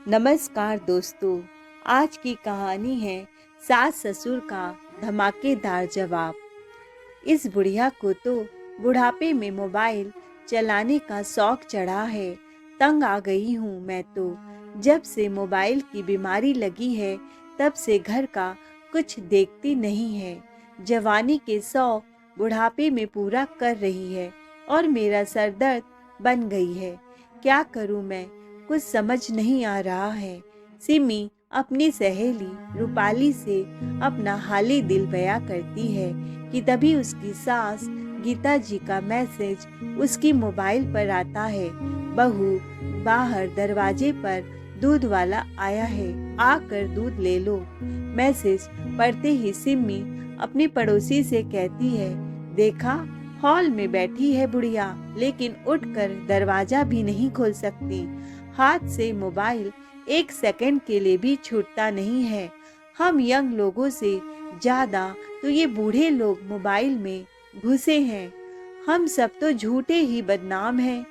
नमस्कार दोस्तों। आज की कहानी है सास ससुर का धमाकेदार जवाब। इस बुढ़िया को तो बुढ़ापे में मोबाइल चलाने का शौक चढ़ा है। तंग आ गई हूँ मैं तो। जब से मोबाइल की बीमारी लगी है तब से घर का कुछ देखती नहीं है। जवानी के शौक बुढ़ापे में पूरा कर रही है और मेरा सर दर्द बन गई है। क्या करूँ मैं, कुछ समझ नहीं आ रहा है। सिमी अपनी सहेली रूपाली से अपना हाली दिल बयां करती है कि तभी उसकी सास गीता जी का मैसेज उसकी मोबाइल पर आता है। बहू, बाहर दरवाजे पर दूध वाला आया है, आकर दूध ले लो। मैसेज पढ़ते ही सिमी अपनी पड़ोसी से कहती है, देखा, हॉल में बैठी है बुढ़िया, लेकिन उठकर दरवाजा भी नहीं खोल सकती। हाथ से मोबाइल एक सेकंड के लिए भी छूटता नहीं है। हम यंग लोगों से ज्यादा तो ये बूढ़े लोग मोबाइल में घुसे हैं। हम सब तो झूठे ही बदनाम हैं।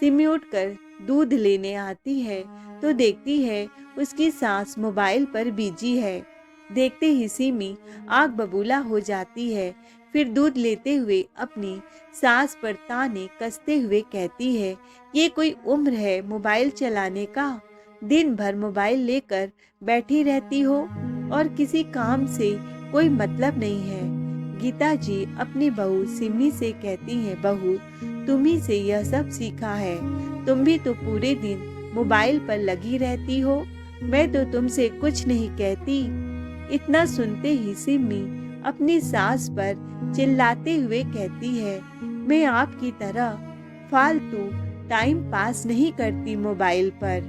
सिमी उठकर दूध लेने आती है तो देखती है उसकी सास मोबाइल पर बिजी है। देखते ही सिमी आग बबूला हो जाती है। फिर दूध लेते हुए अपनी सास पर ताने कसते हुए कहती है, ये कोई उम्र है मोबाइल चलाने का? दिन भर मोबाइल लेकर बैठी रहती हो और किसी काम से कोई मतलब नहीं है। गीता जी अपनी बहू सिमी से कहती हैं, बहू, तुम्ही से यह सब सीखा है। तुम भी तो पूरे दिन मोबाइल पर लगी रहती हो। मैं तो तुमसे कुछ नहीं कहती। इतना सुनते ही सिमी अपनी सास पर चिल्लाते हुए कहती है, मैं आपकी तरह फालतू टाइम पास नहीं करती मोबाइल पर।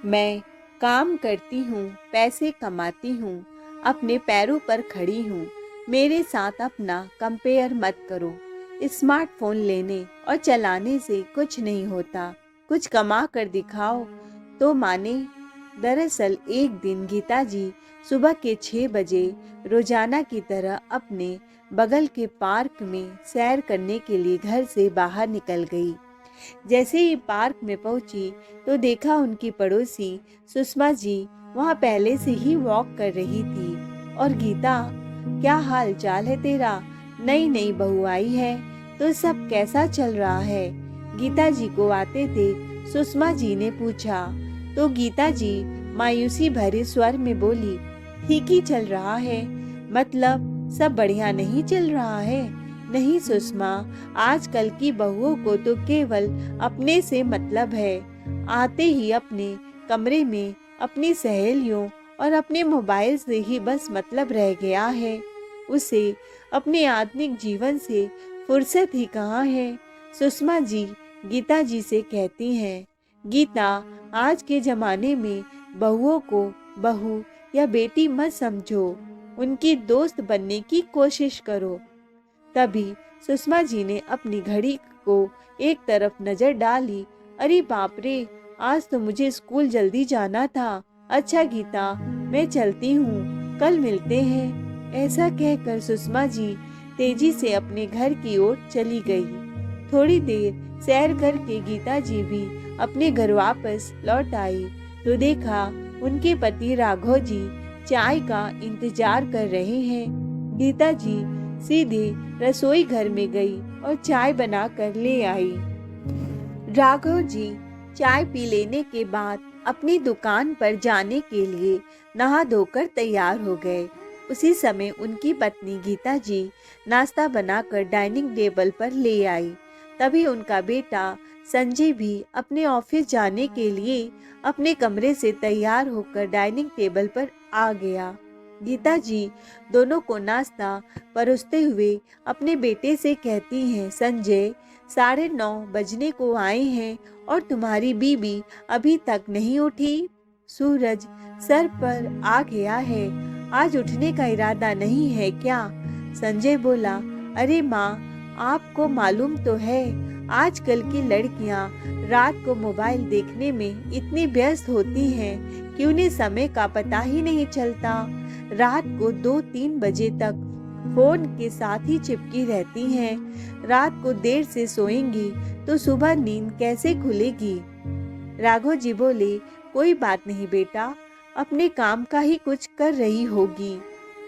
मैं काम करती हूँ, पैसे कमाती हूँ, अपने पैरों पर खड़ी हूँ। मेरे साथ अपना कंपेयर मत करो। स्मार्टफोन लेने और चलाने से कुछ नहीं होता। कुछ कमा कर दिखाओ तो माने। दरअसल एक दिन गीता जी सुबह के 6 बजे रोजाना की तरह अपने बगल के पार्क में सैर करने के लिए घर से बाहर निकल गई। जैसे ही पार्क में पहुंची तो देखा उनकी पड़ोसी सुषमा जी वहां पहले से ही वॉक कर रही थी। और गीता, क्या हाल चाल है तेरा? नई नई बहू आई है तो सब कैसा चल रहा है? गीता जी को आते देख सुषमा जी ने पूछा तो गीता जी मायूसी भरे स्वर में बोली, ठीक ही चल रहा है। मतलब सब बढ़िया नहीं चल रहा है? नहीं सुषमा, आजकल की बहुओं को तो केवल अपने से मतलब है। आते ही अपने कमरे में अपनी सहेलियों और अपने मोबाइल से ही बस मतलब रह गया है। उसे अपने आत्मिक जीवन से फुर्सत ही कहाँ है। सुषमा जी गीता जी से कहती हैं, गीता, आज के जमाने में बहुओं को बहू या बेटी मत समझो, उनकी दोस्त बनने की कोशिश करो। तभी सुषमा जी ने अपनी घड़ी को एक तरफ नजर डाली। अरे बाप रे, आज तो मुझे स्कूल जल्दी जाना था। अच्छा गीता, मैं चलती हूँ, कल मिलते हैं। ऐसा कहकर सुषमा जी तेजी से अपने घर की ओर चली गई। थोड़ी देर सैर करके गीता जी भी अपने घर वापस लौट आई तो देखा उनके पति राघव जी चाय का इंतजार कर रहे हैं। गीता जी सीधे रसोई घर में गई और चाय बना कर ले आई। राघव जी चाय पी लेने के बाद अपनी दुकान पर जाने के लिए नहा धोकर तैयार हो गए। उसी समय उनकी पत्नी गीता जी नाश्ता बनाकर डाइनिंग टेबल पर ले आई। तभी उनका बेटा संजय भी अपने ऑफिस जाने के लिए अपने कमरे से तैयार होकर डाइनिंग टेबल पर आ गया। गीता जी दोनों को नाश्ता परोसते हुए अपने बेटे से कहती हैं, संजय, 9:30 बजने को आए हैं और तुम्हारी बीबी अभी तक नहीं उठी। सूरज सर पर आ गया है, आज उठने का इरादा नहीं है क्या? संजय बोला, अरे माँ, आपको मालूम तो है आजकल की लड़कियां रात को मोबाइल देखने में इतनी व्यस्त होती हैं कि उन्हें समय का पता ही नहीं चलता। रात को 2-3 बजे तक फोन के साथ ही चिपकी रहती हैं। रात को देर से सोएंगी तो सुबह नींद कैसे खुलेगी? राघव जी बोले, कोई बात नहीं बेटा, अपने काम का ही कुछ कर रही होगी।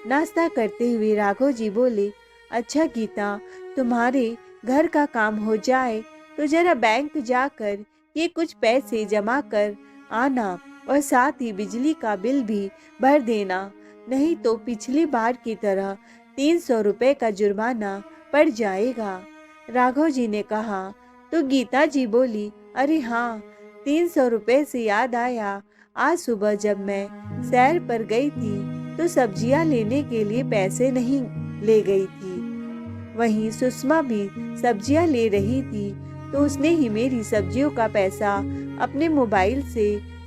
नाश्ता करते हुए राघव जी बोले, अच्छा गीता, तुम्हारे घर का काम हो जाए तो जरा बैंक जाकर ये कुछ पैसे जमा कर आना और साथ ही बिजली का बिल भी भर देना, नहीं तो पिछली बार की तरह 300 रुपए का जुर्माना पड़ जाएगा। राघव जी ने कहा। तो गीता जी बोली, अरे हाँ, 300 रुपए से याद आया, आज सुबह जब मैं सैर पर गई थी तो सब्जियां लेने के लिए पैसे नहीं ले गई थी। वहीं सुषमा भी सब्जियां ले रही थी तो उसने ही मेरी सब्जियों का पैसा अपने मोबाइल से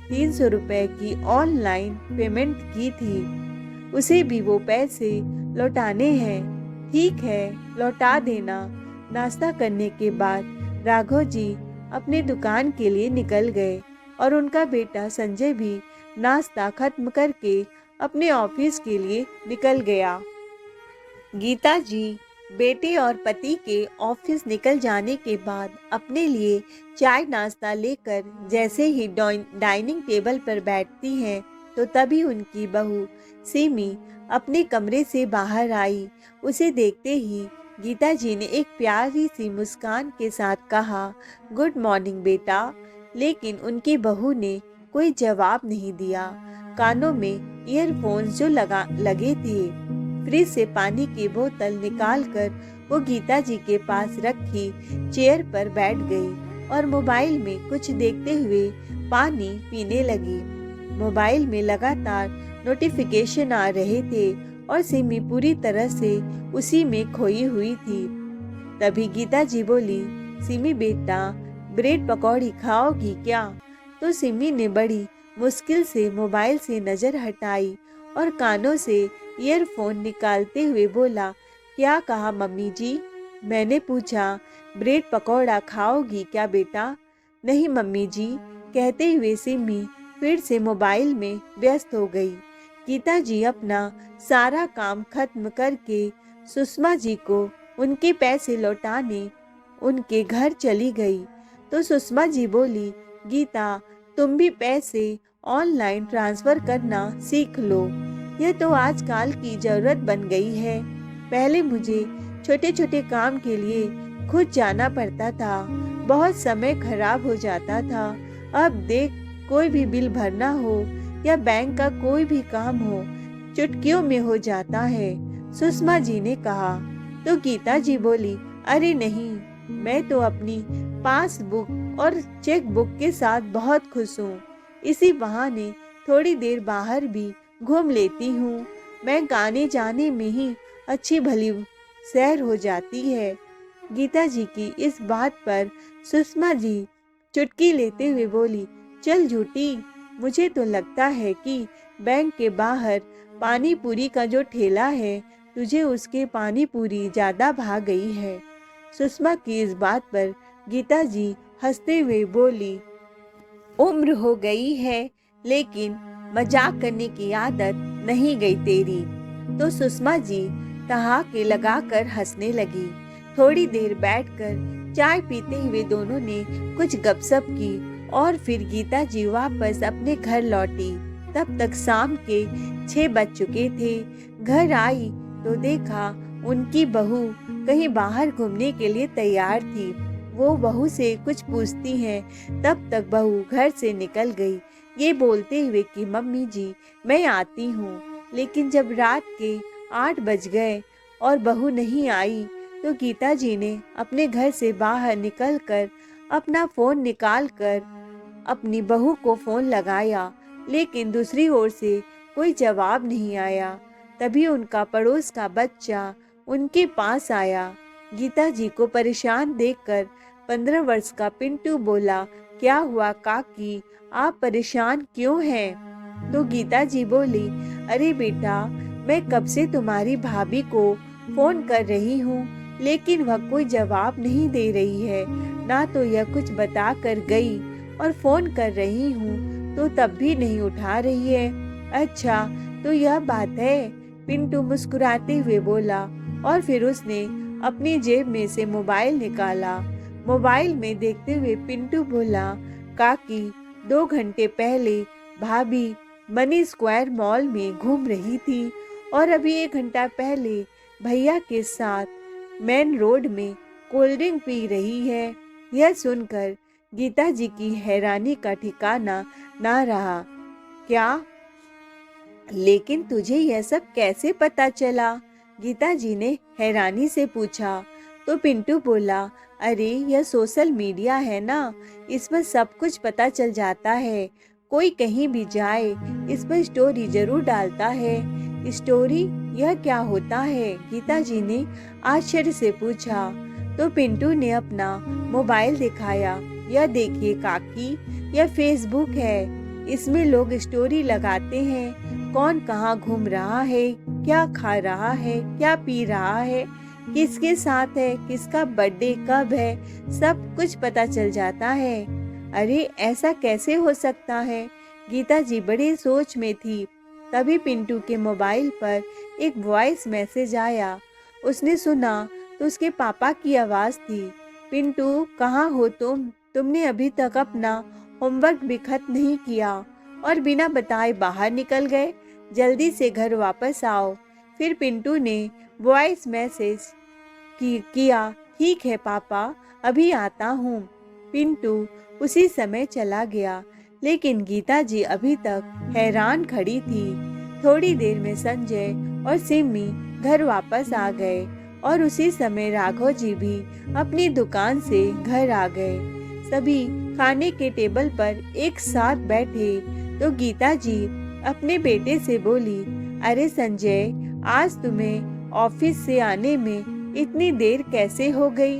300 रुपए की ऑनलाइन पेमेंट की थी। उसे भी वो पैसे लौटाने हैं। ठीक है, लौटा देना। नाश्ता करने के बाद राघव जी अपने दुकान के लिए निकल गए और उनका बेटा संजय भी नाश्ता खत्म करके अपने ऑफिस के लिए निकल गया। गीता जी बेटे और पति के ऑफिस निकल जाने के बाद अपने लिए चाय नाश्ता लेकर जैसे ही डाइनिंग टेबल पर बैठती हैं तो तभी उनकी बहू सिमी अपने कमरे से बाहर आई। उसे देखते ही गीता जी ने एक प्यारी सी मुस्कान के साथ कहा, गुड मॉर्निंग बेटा। लेकिन उनकी बहू ने कोई जवाब नहीं दिया। कानों में ईयरफोन्स जो लगे थे। फ्रिज से पानी की बोतल निकालकर वो गीता जी के पास रखी चेयर पर बैठ गई और मोबाइल में कुछ देखते हुए पानी पीने लगी। मोबाइल में लगातार नोटिफिकेशन आ रहे थे और सिमी पूरी तरह से उसी में खोई हुई थी। तभी गीता जी बोली, सिमी बेटा, ब्रेड पकौड़ी खाओगी क्या? तो सिमी ने बड़ी मुश्किल से मोबाइल से नजर हटाई और कानों से ईयरफोन निकालते हुए बोला, क्या कहा मम्मी जी? मैंने पूछा, ब्रेड पकौड़ा खाओगी क्या बेटा? नहीं मम्मी जी, कहते हुए सिमी फिर से मोबाइल में व्यस्त हो गई। गीता जी अपना सारा काम खत्म करके सुषमा जी को उनके पैसे लौटाने उनके घर चली गई। तो सुषमा जी बोली, गीता, तुम भी पैसे ऑनलाइन ट्रांसफर करना सीख लो। यह तो आजकल की जरूरत बन गई है। पहले मुझे छोटे छोटे काम के लिए खुद जाना पड़ता था, बहुत समय खराब हो जाता था। अब देख, कोई भी बिल भरना हो या बैंक का कोई भी काम हो, चुटकियों में हो जाता है, सुषमा जी ने कहा। तो गीता जी बोली, अरे नहीं, मैं तो अपनी पासबुक और चेक बुक के साथ बहुत खुश हूँ। इसी बहाने थोड़ी देर बाहर भी घूम लेती हूँ। मैं गाने जाने में ही अच्छी भली सैर हो जाती है। गीता जी की इस बात पर सुषमा जी चुटकी लेते हुए बोली, चल झूठी, मुझे तो लगता है कि बैंक के बाहर पानी पूरी का जो ठेला है, तुझे उसके पानी पूरी ज्यादा भा गई है। सुषमा की इस बात पर गीता जी हंसते हुए बोली, उम्र हो गई है लेकिन मजाक करने की आदत नहीं गई तेरी। तो सुषमा जी ठहाके लगाकर हंसने लगी। थोड़ी देर बैठकर चाय पीते हुए दोनों ने कुछ गपशप की और फिर गीता जी वापस अपने घर लौटी। तब तक शाम के 6 बज चुके थे। घर आई तो देखा उनकी बहू कहीं बाहर घूमने के लिए तैयार थी। वो बहू से कुछ पूछती हैं, तब तक बहू घर से निकल गई, ये बोलते हुए कि मम्मी जी, मैं आती हूँ। लेकिन जब रात के 8 बज गए और बहू नहीं आई तो गीता जी ने अपने घर से बाहर निकलकर अपना फ़ोन निकालकर अपनी बहू को फ़ोन लगाया, लेकिन दूसरी ओर से कोई जवाब नहीं आया। तभी उनका पड़ोस का बच्चा उनके पास आया। गीता जी को परेशान देखकर 15 वर्ष का पिंटू बोला, क्या हुआ काकी, आप परेशान क्यों हैं? तो गीता जी बोली, अरे बेटा, मैं कब से तुम्हारी भाभी को फोन कर रही हूँ, लेकिन वह कोई जवाब नहीं दे रही है, ना तो यह कुछ बता कर गई, और फोन कर रही हूँ तो तब भी नहीं उठा रही है। अच्छा, तो यह बात है, पिंटू मुस्कुराते हुए बोला, और फिर उसने अपनी जेब में से मोबाइल निकाला। मोबाइल में देखते हुए पिंटू बोला, काकी, 2 घंटे पहले भाभी मनी स्क्वायर मॉल में घूम रही थी और अभी 1 घंटा पहले भैया के साथ मेन रोड में कोल्ड ड्रिंक पी रही है। यह सुनकर गीता जी की हैरानी का ठिकाना ना रहा। क्या? लेकिन तुझे यह सब कैसे पता चला? गीता जी ने हैरानी से पूछा। तो पिंटू बोला, अरे यह सोशल मीडिया है ना, इस पर सब कुछ पता चल जाता है। कोई कहीं भी जाए इस पर स्टोरी जरूर डालता है। स्टोरी? यह क्या होता है? गीता जी ने आश्चर्य से पूछा। तो पिंटू ने अपना मोबाइल दिखाया। यह देखिए काकी, यह फेसबुक है। इसमें लोग स्टोरी लगाते हैं, कौन कहाँ घूम रहा है, क्या खा रहा है, क्या पी रहा है, किसके साथ है, किसका बर्थडे कब है, सब कुछ पता चल जाता है। अरे ऐसा कैसे हो सकता है? गीता जी बड़ी सोच में थी। तभी पिंटू के मोबाइल पर एक वॉइस मैसेज आया। उसने सुना तो उसके पापा की आवाज़ थी। पिंटू, कहाँ हो तुम? तुमने अभी तक अपना होमवर्क भी खत्म नहीं किया और बिना बताए बाहर निकल गए। जल्दी से घर वापस आओ। फिर पिंटू ने वॉइस मैसेज किया, ठीक है पापा, अभी आता हूँ। पिंटू उसी समय चला गया, लेकिन गीता जी अभी तक हैरान खड़ी थी। थोड़ी देर में संजय और सिमी घर वापस आ गए और उसी समय राघव जी भी अपनी दुकान से घर आ गए। सभी खाने के टेबल पर एक साथ बैठे तो गीता जी अपने बेटे से बोली, अरे संजय, आज तुम्हें ऑफिस से आने में इतनी देर कैसे हो गई?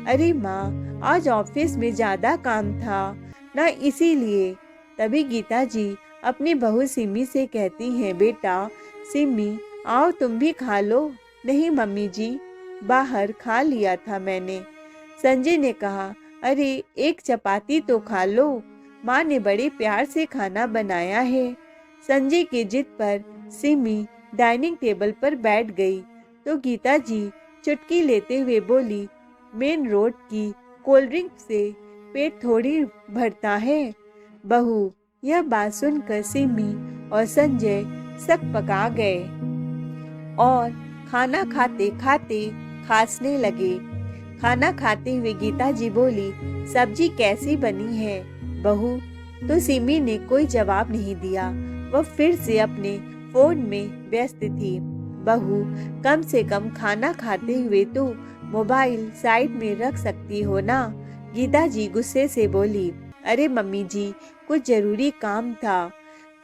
अरे माँ, आज ऑफिस में ज़्यादा काम था ना, इसीलिए। तभी गीता जी अपनी बहू सिमी से कहती हैं, बेटा सिमी, आओ तुम भी खा लो। नहीं मम्मी जी, बाहर खा लिया था मैंने। संजय ने कहा, अरे एक चपाती तो खा लो, माँ ने बड़े प्यार से खाना बनाया है। संजय की जिद पर सिमी डाइनिंग टेबल पर बैठ गई तो गीता जी चुटकी लेते हुए बोली, मेन रोड की कोल्ड ड्रिंक से पेट थोड़ी भरता है। बहू, यह बात सुनकर सिमी और संजय सकपका गए और खाना खाते खाते खांसने लगे। खाना खाते हुए गीता जी बोली, सब्जी कैसी बनी है बहू? तो सिमी ने कोई जवाब नहीं दिया। वह फिर से अपने फोन में व्यस्त थी। बहू, कम से कम खाना खाते हुए तो मोबाइल साइड में रख सकती हो ना? गीता जी गुस्से से बोली। अरे मम्मी जी, कुछ जरूरी काम था,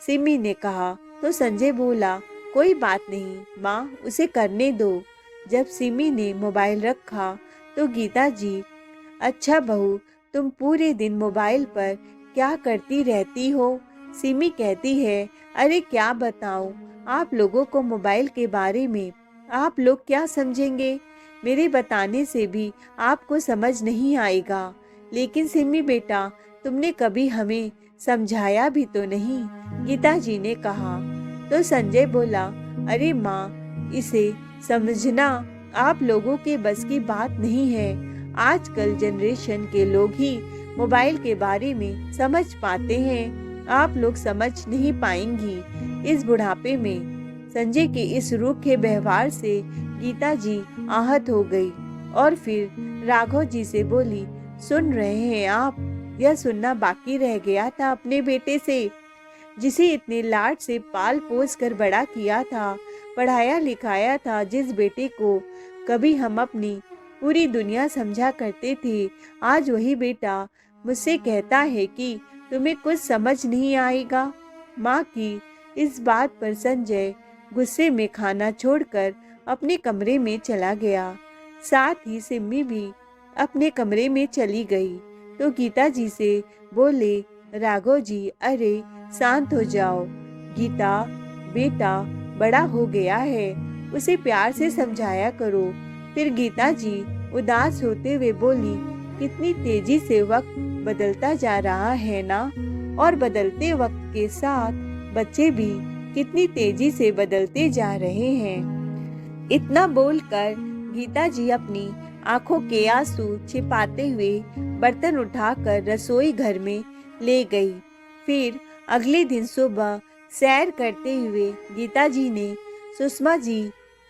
सिमी ने कहा। तो संजय बोला, कोई बात नहीं माँ, उसे करने दो। जब सिमी ने मोबाइल रखा तो गीता जी, अच्छा बहू, तुम पूरे दिन मोबाइल पर क्या करती रहती हो? सिमी कहती है, अरे क्या बताऊं, आप लोगों को मोबाइल के बारे में आप लोग क्या समझेंगे? मेरे बताने से भी आपको समझ नहीं आएगा। लेकिन सिमी बेटा, तुमने कभी हमें समझाया भी तो नहीं, गीता जी ने कहा। तो संजय बोला, अरे माँ, इसे समझना आप लोगों के बस की बात नहीं है। आजकल जनरेशन के लोग ही मोबाइल के बारे में समझ पाते हैं, आप लोग समझ नहीं पाएंगी इस बुढ़ापे में। संजय के इस रूखे व्यवहार से गीता जी आहत हो गई और फिर राघव जी से बोली, सुन रहे हैं आप? यह सुनना बाकी रह गया था अपने बेटे से, जिसे इतने लाड से पाल पोस कर बड़ा किया था, पढ़ाया लिखाया था, जिस बेटे को कभी हम अपनी पूरी दुनिया समझा करते थे। आज वही बेटा मुझसे कहता है कि तुम्हें कुछ समझ नहीं आएगा। माँ की इस बात पर संजय गुस्से में खाना छोड़कर अपने कमरे में चला गया। साथ ही सिम्मी भी अपने कमरे में चली गई तो गीता जी से बोले, राघव जी, अरे शांत हो जाओ। गीता बेटा बड़ा हो गया है, उसे प्यार से समझाया करो। फिर गीता जी उदास होते हुए बोली, कितनी तेजी से वक्त बदलता जा रहा है ना, और बदलते वक्त के साथ बच्चे भी कितनी तेजी से बदलते जा रहे हैं। इतना बोलकर गीता जी अपनी आंखों के आंसू छिपाते हुए बर्तन उठाकर रसोई घर में ले गई फिर अगले दिन सुबह सैर करते हुए गीता जी ने सुषमा जी,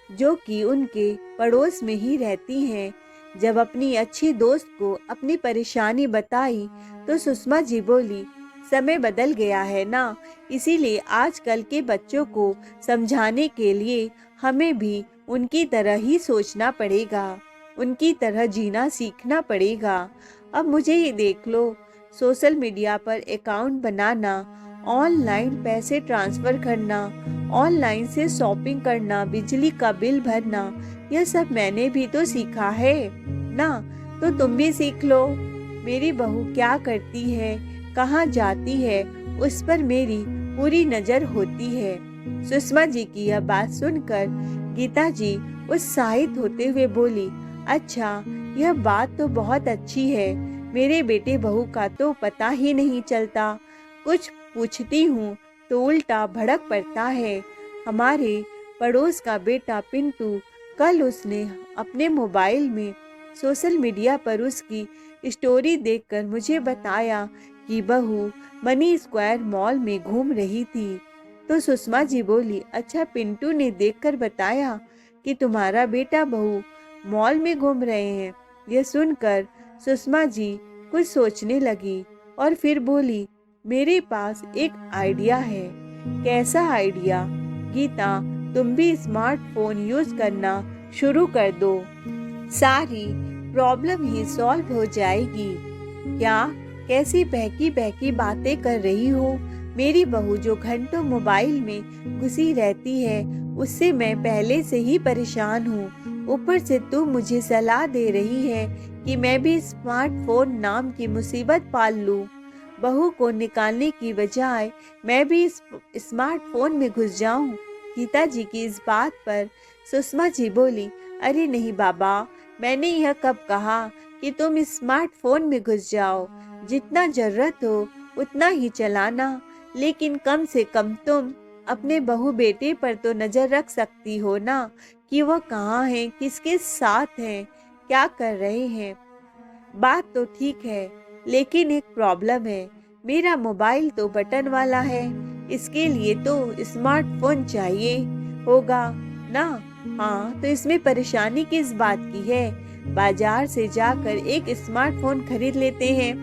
जो कि उनके पड़ोस में ही रहती हैं, जब अपनी अच्छी दोस्त को अपनी परेशानी बताई तो सुषमा जी बोली, समय बदल गया है ना, इसीलिए आजकल के बच्चों को समझाने के लिए हमें भी उनकी तरह ही सोचना पड़ेगा, उनकी तरह जीना सीखना पड़ेगा। अब मुझे ये देख लो, सोशल मीडिया पर अकाउंट बनाना, ऑनलाइन पैसे ट्रांसफ़र करना, ऑनलाइन से शॉपिंग करना, बिजली का बिल भरना, यह सब मैंने भी तो सीखा है ना, तो तुम भी सीख लो। मेरी बहू क्या करती है, कहाँ जाती है, उस पर मेरी पूरी नज़र होती है। सुषमा जी की यह बात सुनकर गीता जी उत्साहित होते हुए बोली, अच्छा, यह बात तो बहुत अच्छी है। मेरे बेटे बहू का तो पता ही नहीं चलता। कुछ पूछती हूँ तो उल्टा भड़क पड़ता है। हमारे पड़ोस का बेटा पिंटू, कल उसने अपने मोबाइल में सोशल मीडिया पर उसकी स्टोरी देखकर मुझे बताया कि बहू मनी स्क्वायर मॉल में घूम रही थी। तो सुषमा जी बोली, अच्छा, पिंटू ने देखकर बताया कि तुम्हारा बेटा बहू मॉल में घूम रहे हैं। यह सुनकर सुषमा जी कुछ सोचने लगी और फिर बोली, मेरे पास एक आइडिया है। कैसा आइडिया? गीता, तुम भी स्मार्टफोन यूज करना शुरू कर दो, सारी प्रॉब्लम ही सॉल्व हो जाएगी। क्या? कैसी बहकी बहकी बातें कर रही हो? मेरी बहू जो घंटों मोबाइल में घुसी रहती है, उससे मैं पहले से ही परेशान हूँ। ऊपर से तू मुझे सलाह दे रही है कि मैं भी स्मार्टफोन नाम की मुसीबत पाल लूँ। बहू को निकालने की बजाय मैं भी स्मार्टफोन में घुस जाऊं। गीता जी की इस बात पर सुषमा जी बोली, अरे नहीं बाबा, मैंने यह कब कहा कि तुम स्मार्टफोन में घुस जाओ। जितना जरूरत हो उतना ही चलाना, लेकिन कम से कम तुम अपने बहू बेटे पर तो नजर रख सकती हो ना, कि वह कहाँ हैं, किसके साथ हैं, क्या कर रहे हैं। बात तो ठीक है, लेकिन एक प्रॉब्लम है। मेरा मोबाइल तो बटन वाला है, इसके लिए तो स्मार्टफोन चाहिए होगा ना। हाँ, तो इसमें परेशानी किस बात की है? बाजार से जाकर एक स्मार्टफोन खरीद लेते हैं,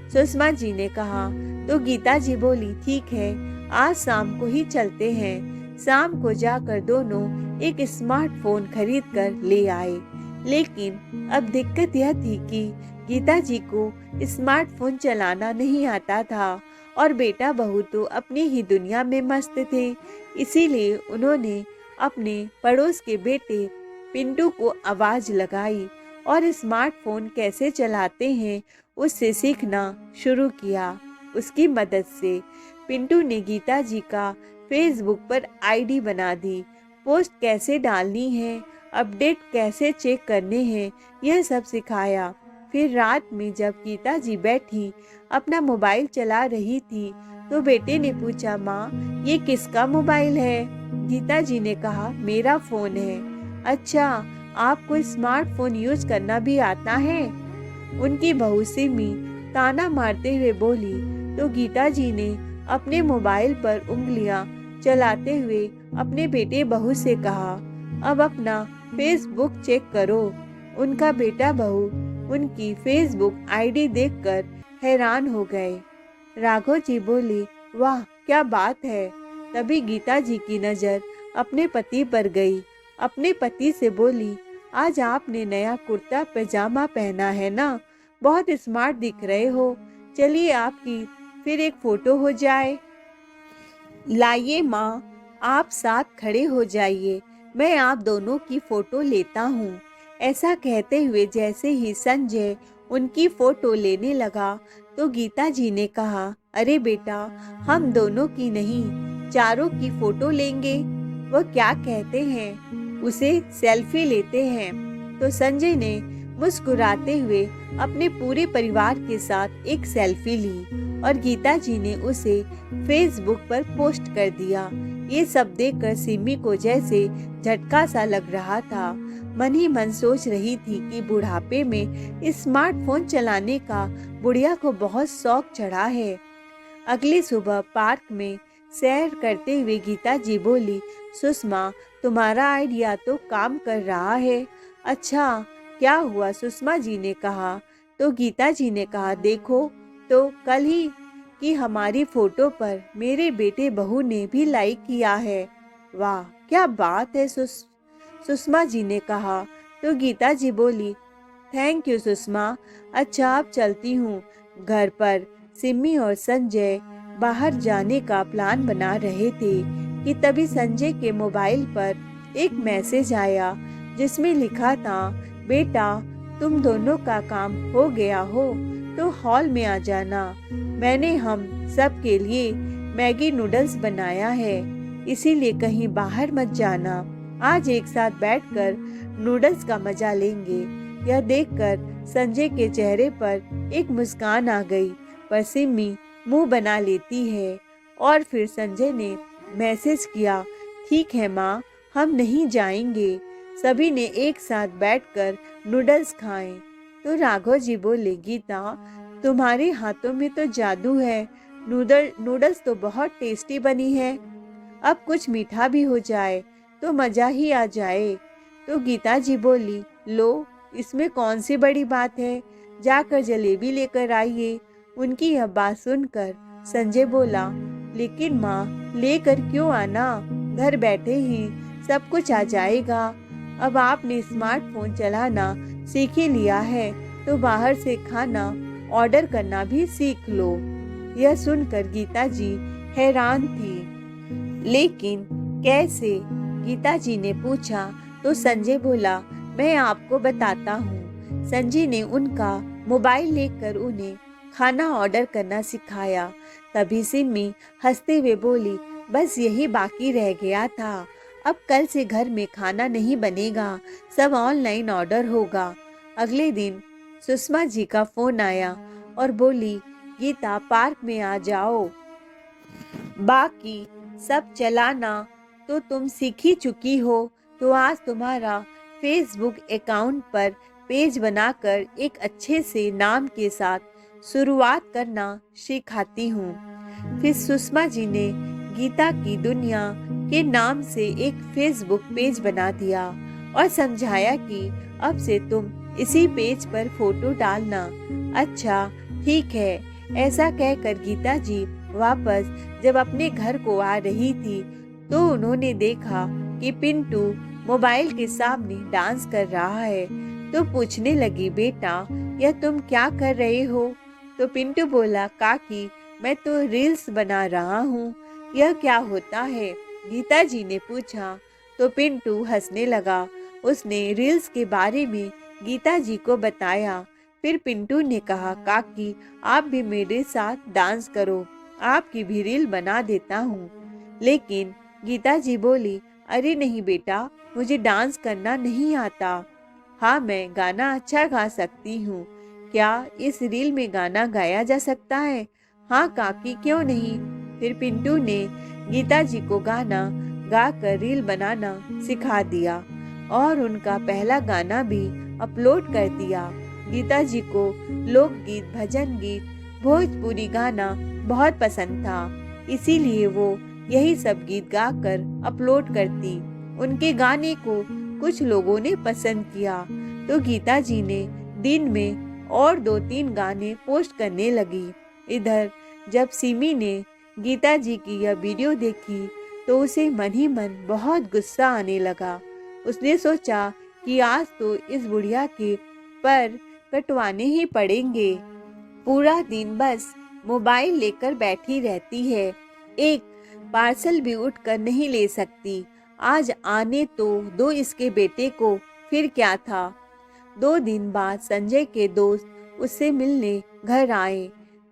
सुषमा जी ने कहा। तो गीता जी बोली, ठीक है, आज शाम को ही चलते हैं। शाम को जाकर दोनों एक स्मार्टफोन खरीद कर ले आए। लेकिन अब दिक्कत यह थी कि गीता जी को स्मार्टफोन चलाना नहीं आता था और बेटा बहू तो अपनी ही दुनिया में मस्त थे। इसीलिए उन्होंने अपने पड़ोस के बेटे पिंटू को आवाज लगाई और स्मार्टफोन कैसे चलाते हैं उससे सीखना शुरू किया। उसकी मदद से पिंटू ने गीता जी का फेसबुक पर आईडी बना दी। पोस्ट कैसे डालनी है, अपडेट कैसे चेक करने हैं, यह सब सिखाया। फिर रात में जब गीता जी बैठी अपना मोबाइल चला रही थी तो बेटे ने पूछा, माँ, ये किसका मोबाइल है? गीता जी ने कहा, मेरा फोन है। अच्छा, आपको स्मार्टफोन यूज करना भी आता है? उनकी बहू सिमी ताना मारते हुए बोली। तो गीता जी ने अपने मोबाइल पर उंगलियां चलाते हुए अपने बेटे बहू से कहा, अब अपना फेसबुक चेक करो। उनका बेटा बहू उनकी फेसबुक आईडी देखकर हैरान हो गए। राघव जी बोली, वाह, क्या बात है। तभी गीता जी की नज़र अपने पति पर गई। अपने पति से बोली, आज आपने नया कुर्ता पैजामा पहना है ना, बहुत स्मार्ट दिख रहे हो। चलिए आपकी फिर एक फोटो हो जाए। लाइए माँ, आप साथ खड़े हो जाइए, मैं आप दोनों की फोटो लेता हूँ। ऐसा कहते हुए जैसे ही संजय उनकी फोटो लेने लगा तो गीता जी ने कहा, अरे बेटा, हम दोनों की नहीं, चारों की फोटो लेंगे। वो क्या कहते हैं, उसे सेल्फी लेते हैं। तो संजय ने मुस्कुराते हुए अपने पूरे परिवार के साथ एक सेल्फी ली और गीता जी ने उसे फेसबुक पर पोस्ट कर दिया। ये सब देखकर सिमी को जैसे झटका सा लग रहा था। मन ही मन सोच रही थी कि बुढ़ापे में स्मार्टफोन चलाने का बुढ़िया को बहुत शौक चढ़ा है। अगली सुबह पार्क में सैर करते हुए गीता जी बोली, सुषमा, तुम्हारा आइडिया तो काम कर रहा है। अच्छा, क्या हुआ? सुषमा जी ने कहा। तो गीता जी ने कहा, देखो तो कल ही की हमारी फोटो पर मेरे बेटे बहू ने भी लाइक किया है। वाह, क्या बात है सुषमा जी ने कहा। तो गीता जी बोली, थैंक यू सुषमा। अच्छा, अब चलती हूँ। घर पर सिमी और संजय बाहर जाने का प्लान बना रहे थे कि तभी संजय के मोबाइल पर एक मैसेज आया जिसमें लिखा था, बेटा, तुम दोनों का काम हो गया हो तो हॉल में आ जाना। मैंने हम सब के लिए मैगी नूडल्स बनाया है, इसीलिए कहीं बाहर मत जाना। आज एक साथ बैठकर नूडल्स का मजा लेंगे। यह देखकर संजय के चेहरे पर एक मुस्कान आ गई, पर सिमी मुंह बना लेती है। और फिर संजय ने मैसेज किया, ठीक है माँ, हम नहीं जाएंगे। सभी ने एक साथ बैठकर नूडल्स खाए। तो राघव जी बोले, गीता, तुम्हारे हाथों में तो जादू है। नूडल्स तो बहुत टेस्टी बनी है। अब कुछ मीठा भी हो जाए तो मजा ही आ जाए। तो गीता जी बोली, लो, इसमें कौन सी बड़ी बात है, जाकर जलेबी लेकर आइए। उनकी यह बात सुनकर संजय बोला, लेकिन माँ, लेकर क्यों आना, घर बैठे ही सब कुछ आ जाएगा। अब आपने स्मार्टफोन चलाना सीख ही लिया है तो बाहर से खाना ऑर्डर करना भी सीख लो। यह सुनकर गीता जी हैरान थी। लेकिन कैसे? गीता जी ने पूछा। तो संजय बोला, मैं आपको बताता हूँ। संजय ने उनका मोबाइल लेकर उन्हें खाना ऑर्डर करना सिखाया। तभी सिमी हंसते हुए बोली, बस यही बाकी रह गया था। अब कल से घर में खाना नहीं बनेगा, सब ऑनलाइन ऑर्डर होगा। अगले दिन सुषमा जी का फोन आया और बोली, गीता, पार्क में आ जाओ, बाकी सब चलाना तो तुम सीख ही चुकी हो। तो आज तुम्हारा फेसबुक अकाउंट पर पेज बनाकर एक अच्छे से नाम के साथ शुरुआत करना सिखाती हूँ। फिर सुषमा जी ने गीता की दुनिया के नाम से एक फेसबुक पेज बना दिया और समझाया कि अब से तुम इसी पेज पर फोटो डालना। अच्छा, ठीक है। ऐसा कहकर गीता जी वापस जब अपने घर को आ रही थी तो उन्होंने देखा कि पिंटू मोबाइल के सामने डांस कर रहा है। तो पूछने लगी, बेटा, यह तुम क्या कर रहे हो? तो पिंटू बोला, काकी, मैं तो रील्स बना रहा हूँ। यह क्या होता है? गीता जी ने पूछा। तो पिंटू हंसने लगा। उसने रील्स के बारे में गीता जी को बताया। फिर पिंटू ने कहा, काकी, आप भी मेरे साथ डांस करो, आपकी भी रील बना देता हूँ। लेकिन गीता जी बोली, अरे नहीं बेटा, मुझे डांस करना नहीं आता। हाँ, मैं गाना अच्छा गा सकती हूँ। क्या इस रील में गाना गाया जा सकता है? हाँ काकी, क्यों नहीं। फिर पिंटू ने गीता जी को गाना गाकर रील बनाना सिखा दिया और उनका पहला गाना भी अपलोड कर दिया। गीता जी को लोकगीत, भजन गीत, भोजपुरी गाना बहुत पसंद था, इसीलिए वो यही सब गीत गाकर अपलोड करती। उनके गाने को कुछ लोगों ने पसंद किया तो गीता जी ने दिन में और 2-3 गाने पोस्ट करने लगी। इधर जब सिमी ने गीता जी की यह वीडियो देखी तो उसे मन ही मन बहुत गुस्सा आने लगा। उसने सोचा कि आज तो इस बुढ़िया के पर कटवाने ही पड़ेंगे। पूरा दिन बस मोबाइल लेकर बैठी रहती है, एक पार्सल भी उठकर नहीं ले सकती। आज आने तो दो इसके बेटे को, फिर क्या था। 2 दिन बाद संजय के दोस्त उससे मिलने घर आए।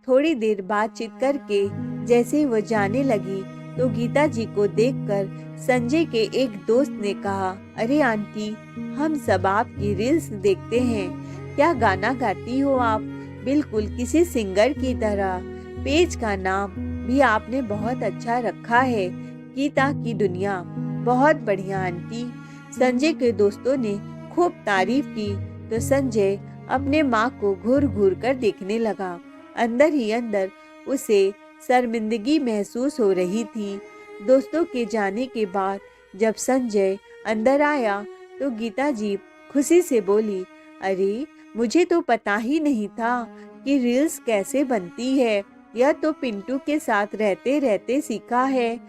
थोड़ी देर बातचीत करके जैसे वो जाने लगी तो गीता जी को देखकर संजय के एक दोस्त ने कहा, अरे आंटी, हम सब आपकी रील्स देखते हैं, क्या गाना गाती हो आप, बिल्कुल किसी सिंगर की तरह। पेज का नाम भी आपने बहुत अच्छा रखा है, गीता की दुनिया। बहुत बढ़िया आंटी। संजय के दोस्तों ने खूब तारीफ की तो संजय अपने माँ को घूर घूर कर देखने लगा। अंदर ही अंदर उसे शर्मिंदगी महसूस हो रही थी। दोस्तों के जाने के बाद जब संजय अंदर आया तो गीता जी खुशी से बोली, अरे मुझे तो पता ही नहीं था कि रील्स कैसे बनती है। यह तो पिंटू के साथ रहते रहते सीखा है।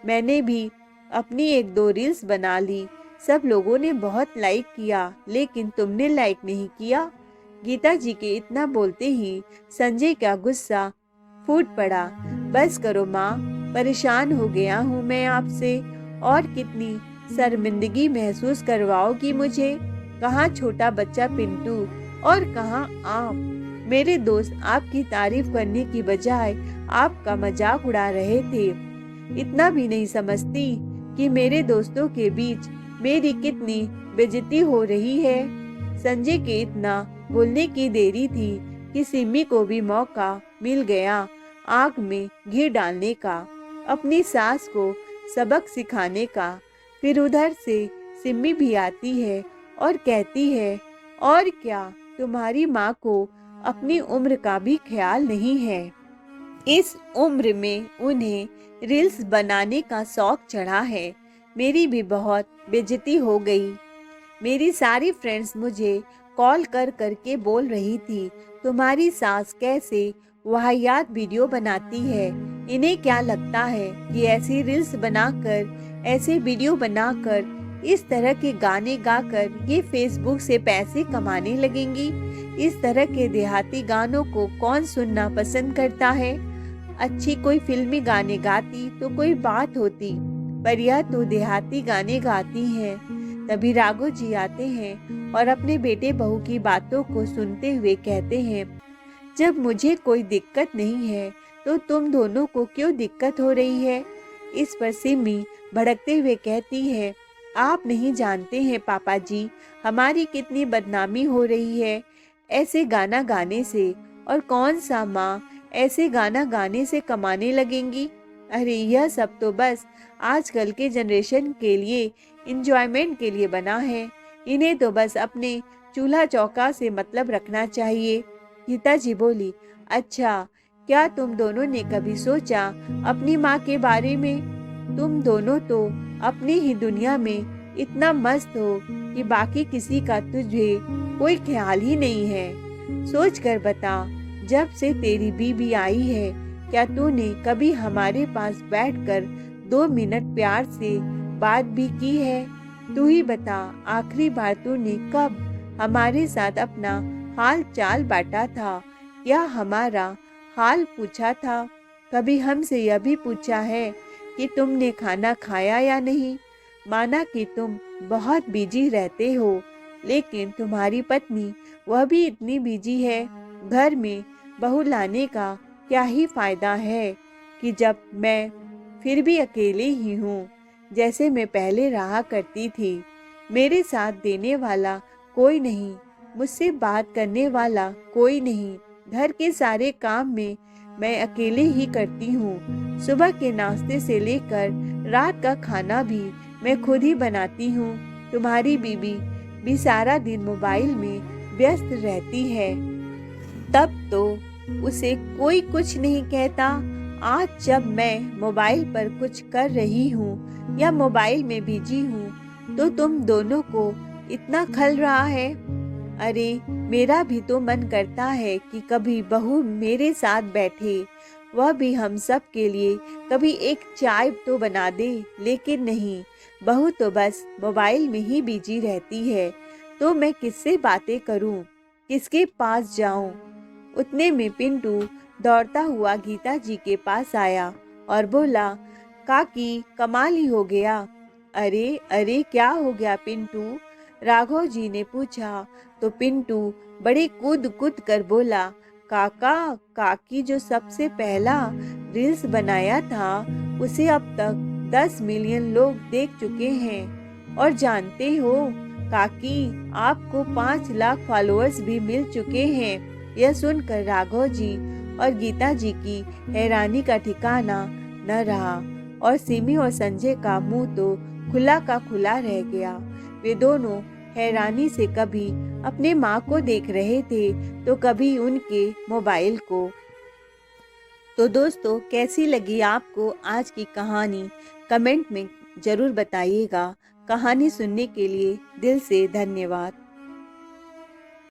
मैंने भी अपनी एक दो रील्स बना ली। सब लोगों ने बहुत लाइक किया, लेकिन तुमने लाइक नहीं किया। गीता जी के इतना बोलते ही संजय का गुस्सा फूट पड़ा। बस करो माँ, परेशान हो गया हूँ मैं आपसे। और कितनी शर्मिंदगी महसूस करवाओगी मुझे। कहाँ छोटा बच्चा पिंटू और कहाँ आप। मेरे दोस्त आपकी तारीफ करने की बजाय आपका मजाक उड़ा रहे थे। इतना भी नहीं समझती कि मेरे दोस्तों के बीच मेरी कितनी बेइज्जती हो रही है। संजय के इतना बोलने की देरी थी कि सिमी को भी मौका मिल गया आग में घी डालने का, अपनी सास को सबक सिखाने का। फिर उधर से सिमी भी आती है और कहती है, और क्या, तुम्हारी माँ को अपनी उम्र का भी ख्याल नहीं है। इस उम्र में उन्हें रील्स बनाने का शौक चढ़ा है। मेरी भी बहुत बेइज्जती हो गई। मेरी सारी फ्रेंड्स मुझे कॉल कर करके बोल रही थी, तुम्हारी सास कैसे वाहियात वीडियो बनाती है। इन्हें क्या लगता है कि ऐसी रील्स बनाकर, ऐसे वीडियो बनाकर, इस तरह के गाने गाकर ये फेसबुक से पैसे कमाने लगेंगी। इस तरह के देहाती गानों को कौन सुनना पसंद करता है। अच्छी कोई फिल्मी गाने गाती तो कोई बात होती, पर यह तो देहाती गाने गाती हैं। तभी राघव जी आते हैं और अपने बेटे बहू की बातों को सुनते हुए कहते हैं, जब मुझे कोई दिक्कत नहीं है तो तुम दोनों को क्यों दिक्कत हो रही है। इस पर सिमी भड़कते हुए कहती है, आप नहीं जानते हैं पापा जी, हमारी कितनी बदनामी हो रही है ऐसे गाना गाने से। और कौन सा माँ ऐसे गाना गाने से कमाने लगेंगी। अरे यह सब तो बस आजकल के जनरेशन के लिए, इंजॉयमेंट के लिए बना है। इन्हें तो बस अपने चूल्हा चौका से मतलब रखना चाहिए। गीता जी बोली, अच्छा, क्या तुम दोनों ने कभी सोचा अपनी माँ के बारे में। तुम दोनों तो अपनी ही दुनिया में इतना मस्त हो कि बाकी किसी का तुझे कोई ख्याल ही नहीं है। सोच कर बता, जब से तेरी बीबी आई है, क्या तूने कभी हमारे पास बैठकर 2 मिनट प्यार से बात भी की है। तू ही बता, आखिरी बार तूने कब हमारे साथ अपना हाल चाल बांटा था या हमारा हाल पूछा था। कभी हमसे यह भी पूछा है कि तुमने खाना खाया या नहीं। माना कि तुम बहुत बिजी रहते हो, लेकिन तुम्हारी पत्नी वह भी इतनी बिजी है। घर में बहू लाने का क्या ही फायदा है कि जब मैं फिर भी अकेले ही हूँ, जैसे मैं पहले रहा करती थी। मेरे साथ देने वाला कोई नहीं, मुझसे बात करने वाला कोई नहीं। घर के सारे काम में मैं अकेले ही करती हूँ। सुबह के नाश्ते से लेकर रात का खाना भी मैं खुद ही बनाती हूँ। तुम्हारी बीबी भी सारा दिन मोबाइल में व्यस्त रहती है, तब तो उसे कोई कुछ नहीं कहता। आज जब मैं मोबाइल पर कुछ कर रही हूँ या मोबाइल में बिजी हूँ तो तुम दोनों को इतना खल रहा है। अरे मेरा भी तो मन करता है कि कभी बहू मेरे साथ बैठे, वह भी हम सब के लिए कभी एक चाय तो बना दे, लेकिन नहीं, बहू तो बस मोबाइल में ही बिजी रहती है। तो मैं किससे बातें करूं, किसके पास जाऊं। उतने में पिंटू दौड़ता हुआ गीता जी के पास आया और बोला, काकी कमाल ही हो गया। अरे अरे क्या हो गया पिंटू, राघव जी ने पूछा। तो पिंटू बड़े कूद कूद कर बोला, काका, काकी जो सबसे पहला रील्स बनाया था उसे अब तक 10 मिलियन लोग देख चुके हैं। और जानते हो काकी, आपको 5 लाख फॉलोअर्स भी मिल चुके हैं। यह सुनकर राघव जी और गीता जी की हैरानी का ठिकाना न रहा और सिमी और संजय का मुंह तो खुला का खुला रह गया। वे दोनों हैरानी से कभी अपने माँ को देख रहे थे तो कभी उनके मोबाइल को। तो दोस्तों, कैसी लगी आपको आज की कहानी? कमेंट में ज़रूर बताइएगा। कहानी सुनने के लिए दिल से धन्यवाद।